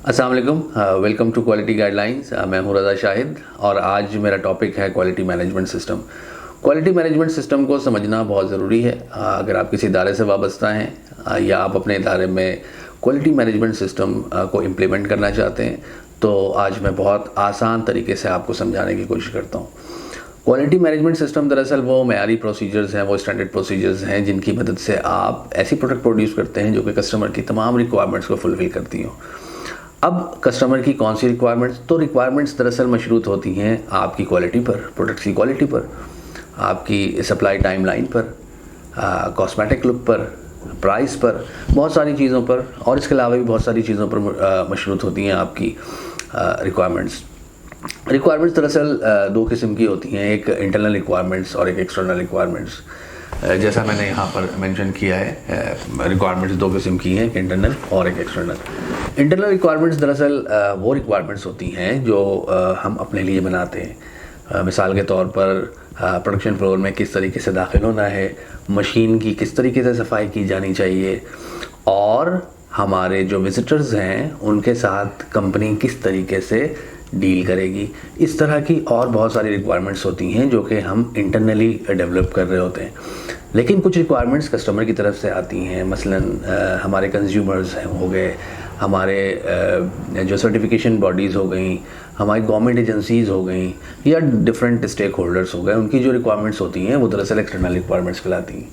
अस्सलाम वालेकुम, welcome to quality guidelines. मैं हूं रज़ा शाहिद और आज मेरा टॉपिक है quality management system. Quality management system को समझना बहुत ज़रूरी है। अगर आप किसी इदारे से वाबस्ता हैं या आप अपने इदारे में क्वालिटी मैनेजमेंट सिस्टम को इम्प्लीमेंट करना चाहते हैं तो आज मैं बहुत आसान तरीके से आपको समझाने की कोशिश करता हूँ। क्वालिटी मैनेजमेंट सिस्टम दरअसल वो मयारी प्रोसीजर्स हैं, वो स्टैंडर्ड प्रोसीजर्स हैं जिनकी मदद से आप ऐसी प्रोडक्ट प्रोड्यूस करते हैं जो कि कस्टमर की तमाम रिक्वायरमेंट्स को फुलफ़िल करती हों। अब कस्टमर की कौन सी रिक्वायरमेंट्स? तो रिक्वायरमेंट्स दरअसल मशरूत होती हैं आपकी क्वालिटी पर, प्रोडक्ट्स की क्वालिटी पर, आपकी सप्लाई टाइमलाइन पर, कॉस्मेटिक लुक पर, प्राइस पर, बहुत सारी चीज़ों पर और इसके अलावा भी बहुत सारी चीज़ों पर मशरूत होती हैं आपकी रिक्वायरमेंट्स। रिक्वायरमेंट्स दरअसल दो किस्म की होती हैं, एक इंटरनल रिक्वायरमेंट्स और एक एक्सटर्नल रिक्वायरमेंट्स। जैसा मैंने यहाँ पर मेंशन किया है, रिक्वायरमेंट्स दो किस्म की हैं, एक इंटरनल और एक एक्सटर्नल। इंटरनल रिक्वायरमेंट्स दरअसल वो रिक्वायरमेंट्स होती हैं जो हम अपने लिए बनाते हैं। मिसाल के तौर पर प्रोडक्शन फ्लोर में किस तरीके से दाखिल होना है, मशीन की किस तरीके से सफाई की जानी चाहिए और हमारे जो विजिटर्स हैं उनके साथ कंपनी किस तरीके से डील करेगी। इस तरह की और बहुत सारी रिक्वायरमेंट्स होती हैं जो कि हम इंटरनली डेवलप कर रहे होते हैं। लेकिन कुछ रिक्वायरमेंट्स कस्टमर की तरफ से आती हैं, मसलन हमारे कंज्यूमर्स हैं हो गए, हमारे जो सर्टिफिकेशन बॉडीज़ हो गई, हमारी गवर्नमेंट एजेंसीज़ हो गई या डिफरेंट स्टेक होल्डर्स हो गए, उनकी जो रिक्वायरमेंट्स होती हैं वो दरअसल एक्सटर्नल रिक्वायरमेंट्स कहलाती हैं।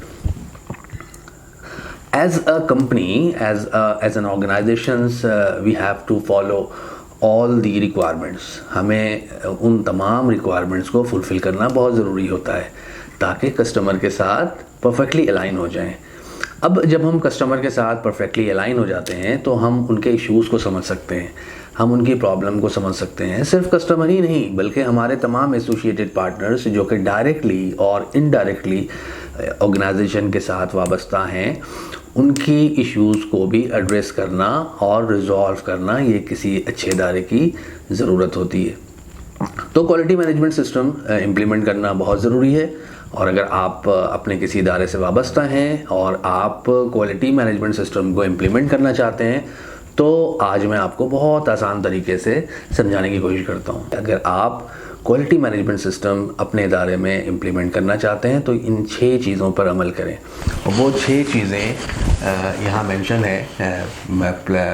As a company, as an organizations, we have to follow all the requirements। हमें उन तमाम रिक्वायरमेंट्स को फुलफ़िल करना बहुत ज़रूरी होता है ताकि कस्टमर के साथ परफेक्टली अलाइन हो जाएं। अब जब हम कस्टमर के साथ परफेक्टली अलाइन हो जाते हैं तो हम उनके इश्यूज़ को समझ सकते हैं, हम उनकी प्रॉब्लम को समझ सकते हैं। सिर्फ कस्टमर ही नहीं बल्कि हमारे तमाम एसोसिएटेड पार्टनर्स जो कि डायरेक्टली और इनडायरेक्टली ऑर्गेनाइजेशन के साथ वाबस्ता हैं, उनकी इश्यूज़ को भी एड्रेस करना और रिजॉल्व करना ये किसी अच्छे इदारे की ज़रूरत होती है। तो क्वालिटी मैनेजमेंट सिस्टम इम्प्लीमेंट करना बहुत ज़रूरी है और अगर आप अपने किसी इदारे से वाबस्ता हैं और आप क्वालिटी मैनेजमेंट सिस्टम को इम्प्लीमेंट करना चाहते हैं तो आज मैं आपको बहुत आसान तरीके से समझाने की कोशिश करता हूँ। अगर आप क्वालिटी मैनेजमेंट सिस्टम अपने इदारे में इम्प्लीमेंट करना चाहते हैं तो इन 6 चीज़ों पर अमल करें और वो 6 चीज़ें यहाँ मेंशन है।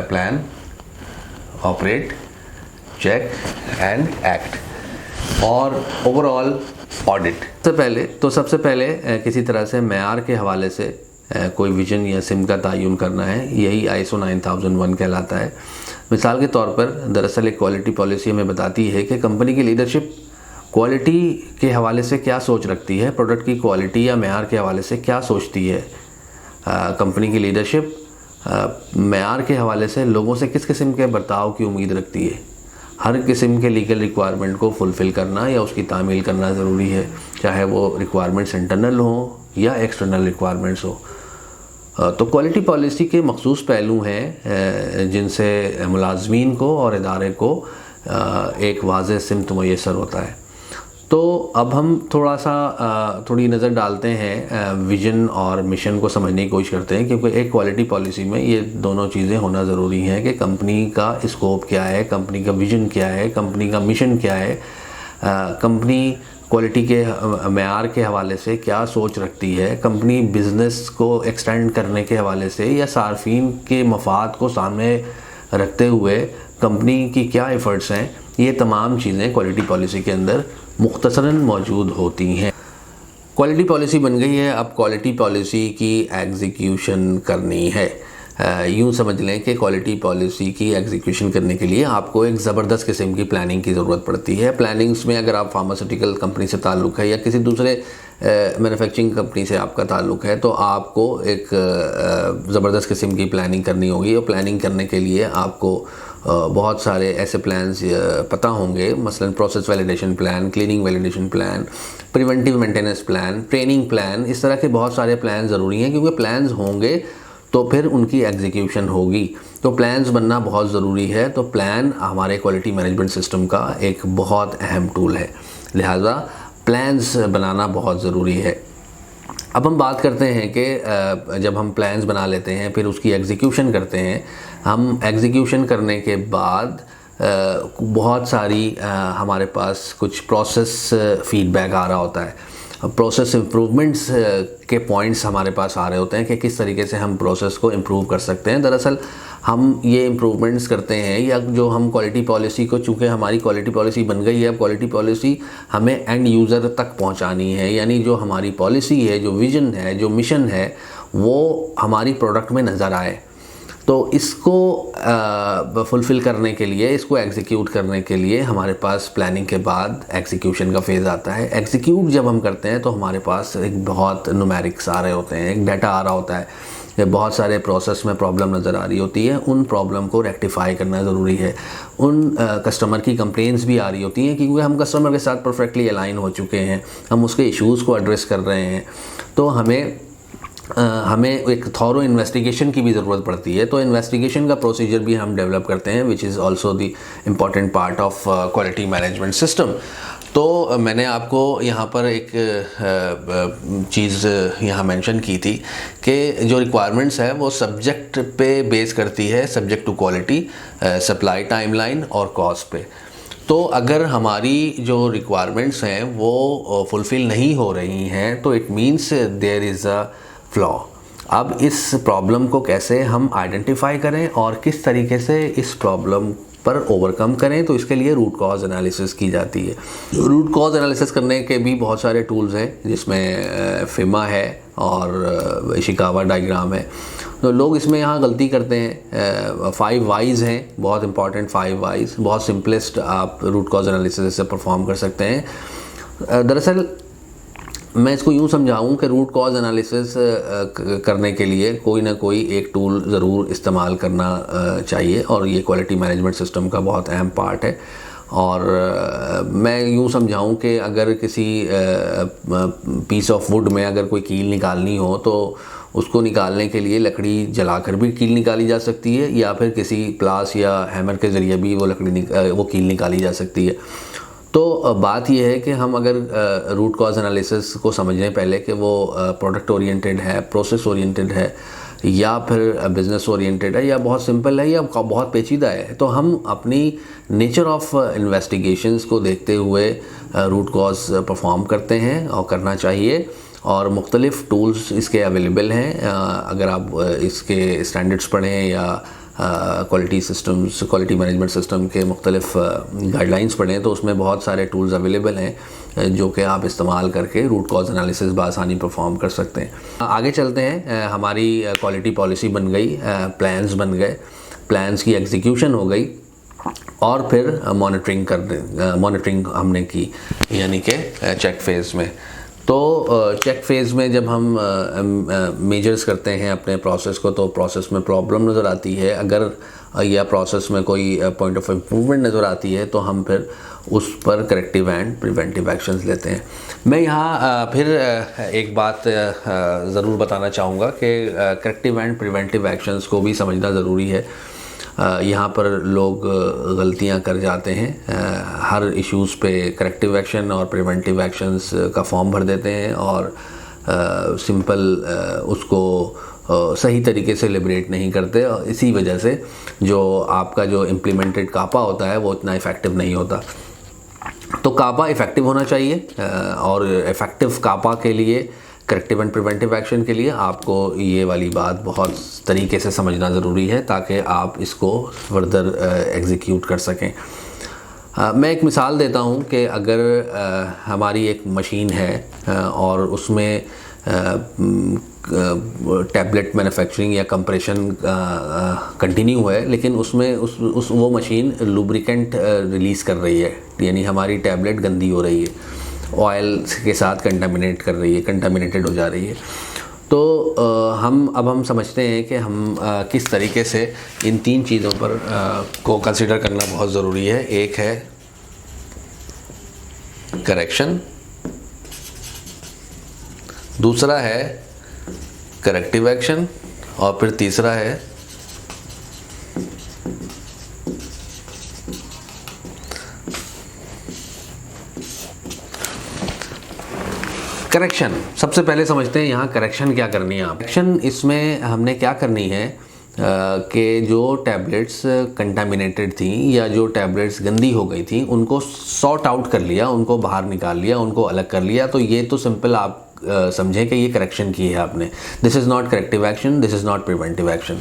Plan, operate, check and act और ओवरऑल ऑडिट। सबसे पहले किसी तरह से मेयार के हवाले से कोई विजन या सिम का तयन करना है, यही ISO 9001 कहलाता है। मिसाल के तौर पर दरअसल एक क्वालिटी पॉलिसी हमें बताती है कि कंपनी की लीडरशिप क्वालिटी के हवाले से क्या सोच रखती है, प्रोडक्ट की क्वालिटी या मेयार के हवाले से क्या सोचती है। कंपनी की लीडरशिप मेयार के हवाले से लोगों से किस किस्म के बर्ताव की उम्मीद रखती है। हर किस्म के लीगल रिक्वायरमेंट को फुलफ़िल करना या उसकी तामील करना ज़रूरी है, चाहे वो रिक्वायरमेंट्स इंटरनल हो या एक्सटर्नल रिक्वायरमेंट्स हो। तो क्वालिटी पॉलिसी के मखसूस पहलू हैं जिनसे मुलाजमीन को और इदारे को एक वाज़ेह सिमत मुयस्सर होता है। तो अब हम थोड़ी नज़र डालते हैं विज़न और मिशन को समझने की कोशिश करते हैं, क्योंकि एक क्वालिटी पॉलिसी में ये दोनों चीज़ें होना ज़रूरी हैं कि कंपनी का स्कोप क्या है, कंपनी का विज़न क्या है, कंपनी का मिशन क्या है, कंपनी क्वालिटी के मेयार के हवाले से क्या सोच रखती है, कंपनी बिज़नेस को एक्सटेंड करने के हवाले से या सार्फिन के मफाद को सामने रखते हुए कंपनी की क्या एफ़र्ट्स हैं। ये तमाम चीज़ें क्वालिटी पॉलिसी के अंदर मुख्तसरन मौजूद होती हैं। क्वालिटी पॉलिसी बन गई है, अब क्वालिटी पॉलिसी की एग्जीक्यूशन करनी है। यूँ समझ लें कि क्वालिटी पॉलिसी की एग्जीक्यूशन करने के लिए आपको एक ज़बरदस्त किस्म की प्लानिंग की ज़रूरत पड़ती है। प्लानिंग्स में अगर आप फार्मास्यूटिकल कंपनी से ताल्लुक़ है या किसी दूसरे मैन्युफैक्चरिंग कंपनी से आपका ताल्लुक़ है तो आपको एक ज़बरदस्त किस्म की प्लानिंग करनी होगी और प्लानिंग करने के लिए आपको बहुत सारे ऐसे प्लान्स पता होंगे, मसलन process validation plan, cleaning validation plan, preventive maintenance plan, training plan. इस तरह के बहुत सारे प्लान ज़रूरी हैं, क्योंकि प्लान्स होंगे तो फिर उनकी एग्जीक्यूशन होगी। तो प्लान्स बनना बहुत ज़रूरी है। तो प्लान हमारे क्वालिटी मैनेजमेंट सिस्टम का एक बहुत अहम टूल है, लिहाजा प्लान्स बनाना बहुत ज़रूरी है। अब हम बात करते हैं कि जब हम प्लान्स बना लेते हैं फिर उसकी एग्जीक्यूशन करते हैं। हम एग्जीक्यूशन करने के बाद बहुत सारी हमारे पास कुछ प्रोसेस फीडबैक आ रहा होता है, प्रोसेस इम्प्रूवमेंट्स के पॉइंट्स हमारे पास आ रहे होते हैं कि किस तरीके से हम प्रोसेस को इम्प्रूव कर सकते हैं। दरअसल हम ये इम्प्रूवमेंट्स करते हैं या जो हम क्वालिटी पॉलिसी को, चूँकि हमारी क्वालिटी पॉलिसी बन गई है, अब क्वालिटी पॉलिसी हमें एंड यूज़र तक पहुंचानी है, यानी जो हमारी पॉलिसी है, जो विज़न है, जो मिशन है, वो हमारी प्रोडक्ट में नज़र आए। तो इसको फुलफ़िल करने के लिए, इसको एग्जीक्यूट करने के लिए हमारे पास प्लानिंग के बाद एग्जीक्यूशन का फेज़ आता है। एग्जीक्यूट जब हम करते हैं तो हमारे पास एक बहुत न्यूमेरिक्स आ रहे होते हैं, एक डाटा आ रहा होता है, बहुत सारे प्रोसेस में प्रॉब्लम नज़र आ रही होती है, उन प्रॉब्लम को रेक्टिफाई करना ज़रूरी है। उन कस्टमर की कंप्लेंट्स भी आ रही होती हैं क्योंकि हम कस्टमर के साथ परफेक्टली अलाइन हो चुके हैं, हम उसके इश्यूज़ को एड्रेस कर रहे हैं, तो हमें एक थॉरो इन्वेस्टिगेशन की भी ज़रूरत पड़ती है। तो इन्वेस्टिगेशन का प्रोसीजर भी हम डेवलप करते हैं, which is also the important part of quality management system. तो मैंने आपको यहाँ पर एक चीज़ यहाँ मेंशन की थी कि जो रिक्वायरमेंट्स है वो सब्जेक्ट पे बेस करती है, subject to quality, supply timeline और कॉस्ट पे। तो अगर हमारी जो रिक्वायरमेंट्स हैं वो फुलफ़िल नहीं हो रही हैं तो it means there is a flaw. अब इस प्रॉब्लम को कैसे हम आइडेंटिफाई करें और किस तरीके से इस प्रॉब्लम पर ओवरकम करें, तो इसके लिए रूट कॉज एनालिसिस की जाती है। रूट कॉज एनालिसिस करने के भी बहुत सारे टूल्स हैं, जिसमें फिमा है और इशिकावा डायग्राम है। तो लोग इसमें यहाँ गलती करते हैं। 5 वाइज हैं, बहुत इंपॉर्टेंट 5 वाइज, बहुत सिंपलेस्ट आप रूट कॉज एनालिसिस से परफॉर्म कर सकते हैं। दरअसल मैं इसको यूँ समझाऊँ कि रूट कॉज एनालिसिस करने के लिए कोई ना कोई एक टूल ज़रूर इस्तेमाल करना चाहिए, और ये क्वालिटी मैनेजमेंट सिस्टम का बहुत अहम पार्ट है। और मैं यूँ समझाऊँ कि अगर किसी पीस ऑफ वुड में अगर कोई कील निकालनी हो तो उसको निकालने के लिए लकड़ी जलाकर भी कील निकाली जा सकती है, या फिर किसी प्लास या हैमर के ज़रिए भी वो कील निकाली जा सकती है। तो बात यह है कि हम अगर रूट कॉज एनालिसिस को समझें पहले कि वो प्रोडक्ट ओरिएंटेड है, प्रोसेस ओरिएंटेड है, या फिर बिज़नेस ओरिएंटेड है, या बहुत सिंपल है, या बहुत पेचीदा है, तो हम अपनी नेचर ऑफ इन्वेस्टिगेशंस को देखते हुए रूट कॉज परफॉर्म करते हैं और करना चाहिए। और मुख्तलिफ़ टूल्स इसके अवेलेबल हैं। अगर आप इसके स्टैंडर्ड्स पढ़ें या quality systems, quality management system के मुख्तलिफ़ गाइडलाइंस पढ़ें तो उसमें बहुत सारे टूल्स अवेलेबल हैं जो कि आप इस्तेमाल करके रूट कॉज एनालिसिस बआसानी परफॉर्म कर सकते हैं। आगे चलते हैं। हमारी क्वालिटी पॉलिसी बन गई, प्लान्स बन गए, प्लान्स की एग्जीक्यूशन हो गई, और फिर मॉनिटरिंग हमने की, यानी कि चेक फेज़ में। तो चेक फेज़ में जब हम मेजर्स करते हैं अपने प्रोसेस को, तो प्रोसेस में प्रॉब्लम नज़र आती है, अगर या प्रोसेस में कोई पॉइंट ऑफ इम्प्रूवमेंट नज़र आती है तो हम फिर उस पर करेक्टिव एंड प्रिवेंटिव एक्शंस लेते हैं। मैं यहाँ फिर एक बात ज़रूर बताना चाहूँगा कि करेक्टिव एंड प्रिवेंटिव एक्शंस को भी समझना ज़रूरी है। यहाँ पर लोग गलतियाँ कर जाते हैं, हर इश्यूज़ पे करेक्टिव एक्शन और प्रिवेंटिव एक्शंस का फॉर्म भर देते हैं और सिंपल उसको सही तरीके से लिबरेट नहीं करते, और इसी वजह से जो आपका जो इम्प्लीमेंटेड कापा होता है वो इतना इफ़ेक्टिव नहीं होता। तो कापा इफ़ेक्टिव होना चाहिए, और इफ़ेक्टिव कापा के लिए, करेक्टिव एंड प्रिवेंटिव एक्शन के लिए आपको ये वाली बात बहुत तरीके से समझना ज़रूरी है ताकि आप इसको फर्दर एग्जीक्यूट कर सकें। मैं एक मिसाल देता हूँ कि अगर हमारी एक मशीन है और उसमें टैबलेट मैन्युफैक्चरिंग या कंप्रेशन कंटिन्यू है, लेकिन उसमें वो मशीन लुब्रिकेंट रिलीज़ कर रही है, यानी हमारी टैबलेट गंदी हो रही है, ऑयल के साथ कंटामिनेटेड हो जा रही है। तो हम समझते हैं कि हम किस तरीके से इन 3 चीज़ों पर को कंसिडर करना बहुत ज़रूरी है। एक है करेक्शन, दूसरा है करेक्टिव एक्शन, और फिर तीसरा है करेक्शन सबसे पहले समझते हैं यहाँ करेक्शन क्या करनी है। करेक्शन इसमें हमने क्या करनी है कि जो टैबलेट्स कंटामिनेटेड थी या जो टैबलेट्स गंदी हो गई थी उनको सॉर्ट आउट कर लिया, उनको बाहर निकाल लिया, उनको अलग कर लिया। तो ये तो सिंपल आप समझें कि ये करेक्शन की है आपने। This is not corrective action, this is not preventive action.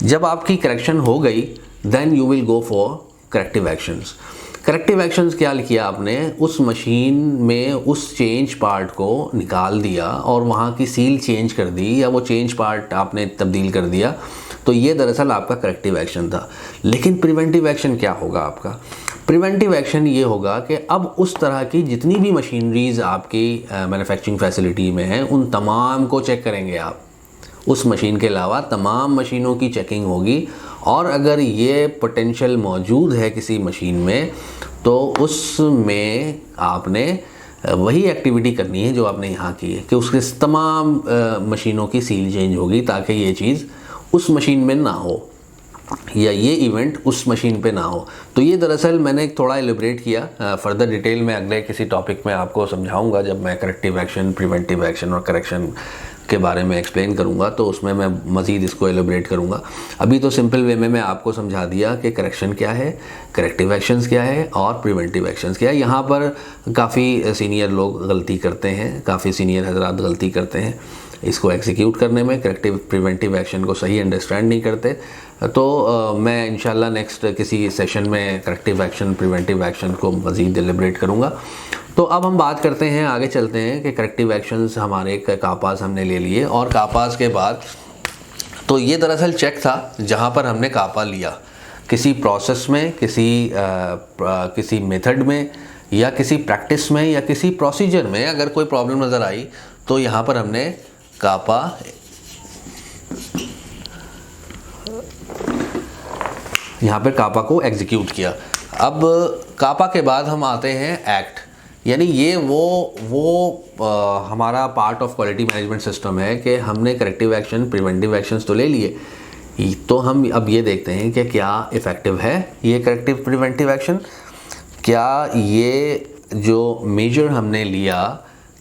जब आपकी करेक्शन हो गई then you will go for corrective actions. Corrective actions क्या किया आपने, उस मशीन में उस चेंज पार्ट को निकाल दिया और वहाँ की सील चेंज कर दी या वो चेंज पार्ट आपने तब्दील कर दिया। तो ये दरअसल आपका करेक्टिव एक्शन था। लेकिन प्रिवेंटिव एक्शन क्या होगा आपका? प्रिवेंटिव एक्शन ये होगा कि अब उस तरह की जितनी भी मशीनरीज आपकी मैन्युफैक्चरिंग फैसिलिटी में हैं उन तमाम को चेक करेंगे आप। उस मशीन के अलावा तमाम मशीनों की चेकिंग होगी और अगर ये पोटेंशियल मौजूद है किसी मशीन में तो उसमें आपने वही एक्टिविटी करनी है जो आपने यहाँ की है कि उसके तमाम मशीनों की सील चेंज होगी ताकि ये चीज़ उस मशीन में ना हो या ये इवेंट उस मशीन पे ना हो। तो ये दरअसल मैंने थोड़ा एलिब्रेट किया, फर्दर डिटेल में अगले किसी टॉपिक में आपको समझाऊंगा जब मैं करेक्टिव एक्शन, प्रिवेंटिव एक्शन और करेक्शन के बारे में एक्सप्लेन करूंगा तो उसमें मैं मज़ीद इसको एलिब्रेट करूंगा। अभी तो सिंपल वे में मैं आपको समझा दिया कि करेक्शन क्या है, करेक्टिव एक्शंस क्या है और प्रिवेंटिव एक्शंस क्या है। यहाँ पर काफ़ी सीनियर लोग गलती करते हैं, काफ़ी सीनियर हजरात गलती करते हैं इसको एग्जीक्यूट करने में, करेक्टिव प्रिवेंटिव एक्शन को सही अंडरस्टैंड नहीं करते। तो मैं इंशाल्लाह नेक्स्ट किसी सेशन में करेक्टिव एक्शन, प्रिवेंटिव एक्शन को मज़ीद एलिब्रेट करूँगा। तो अब हम बात करते हैं, आगे चलते हैं कि करेक्टिव एक्शंस हमारे कापास हमने ले लिए और कापास के बाद तो ये दरअसल चेक था जहाँ पर हमने कापा लिया किसी प्रोसेस में, किसी मेथड में या किसी प्रैक्टिस में या किसी प्रोसीजर में अगर कोई प्रॉब्लम नज़र आई तो यहाँ पर हमने कापा को एग्जीक्यूट किया। अब कापा के बाद हम आते हैं एक्ट, यानी ये वो हमारा part of quality management system है कि हमने करेक्टिव एक्शन, प्रिवेंटिव एक्शंस तो ले लिए, तो हम अब ये देखते हैं कि क्या इफ़ेक्टिव है ये करेक्टिव प्रिवेंटिव एक्शन, क्या ये जो मेजर हमने लिया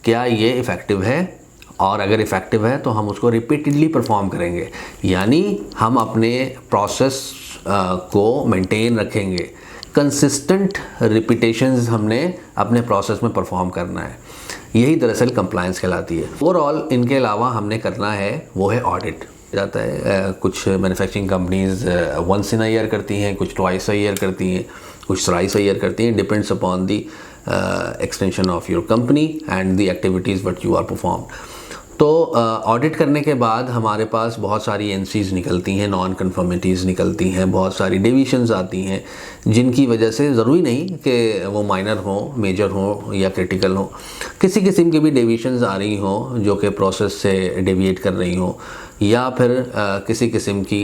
क्या ये इफ़ेक्टिव है, और अगर इफ़ेक्टिव है तो हम उसको रिपीटेडली परफॉर्म करेंगे, यानी हम अपने प्रोसेस को मेंटेन रखेंगे। कंसिस्टेंट रिपीटेशंस हमने अपने प्रोसेस में परफॉर्म करना है, यही दरअसल कंप्लायंस कहलाती है। ओवरऑल इनके अलावा हमने करना है वो है ऑडिट जाता है। कुछ manufacturing companies once in a year करती हैं, कुछ ट्वाइस अ ईयर करती हैं, कुछ थ्राइस अ ईयर करती हैं, depends upon the extension of your company and the activities what you are perform. तो ऑडिट करने के बाद हमारे पास बहुत सारी एनसीज निकलती हैं, नॉन कन्फर्मिटीज़ निकलती हैं, बहुत सारी डेविएशंस आती हैं जिनकी वजह से ज़रूरी नहीं कि वो माइनर हो, मेजर हो या क्रिटिकल हो, किसी किस्म की भी डेविएशंस आ रही हों जो कि प्रोसेस से डेविएट कर रही हों या फिर किसी किस्म की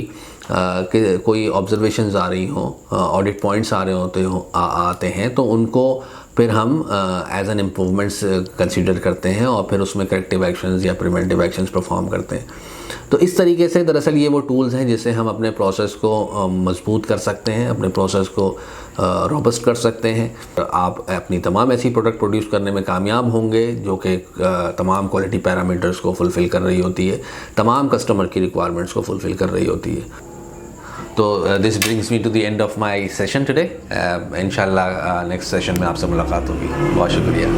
कोई ऑब्जर्वेशंस आ रही हों, ऑडिट पॉइंट्स आ रहे होते आते हैं, तो उनको फिर हम एज एन इम्प्रूवमेंट्स कंसीडर करते हैं और फिर उसमें करेक्टिव एक्शंस या प्रिवेंटिव एक्शंस परफॉर्म करते हैं। तो इस तरीके से दरअसल ये वो टूल्स हैं जिससे हम अपने प्रोसेस को मजबूत कर सकते हैं, अपने प्रोसेस को रोबस्ट कर सकते हैं। आप अपनी तमाम ऐसी प्रोडक्ट प्रोड्यूस करने में कामयाब होंगे जो कि तमाम क्वालिटी पैरामीटर्स को फुलफ़िल कर रही होती है, तमाम कस्टमर की रिक्वायरमेंट्स को फुलफ़िल कर रही होती है। तो this brings me to the end of my session today. इंशाल्लाह नेक्स्ट सेशन में आपसे मुलाकात होगी। बहुत शुक्रिया।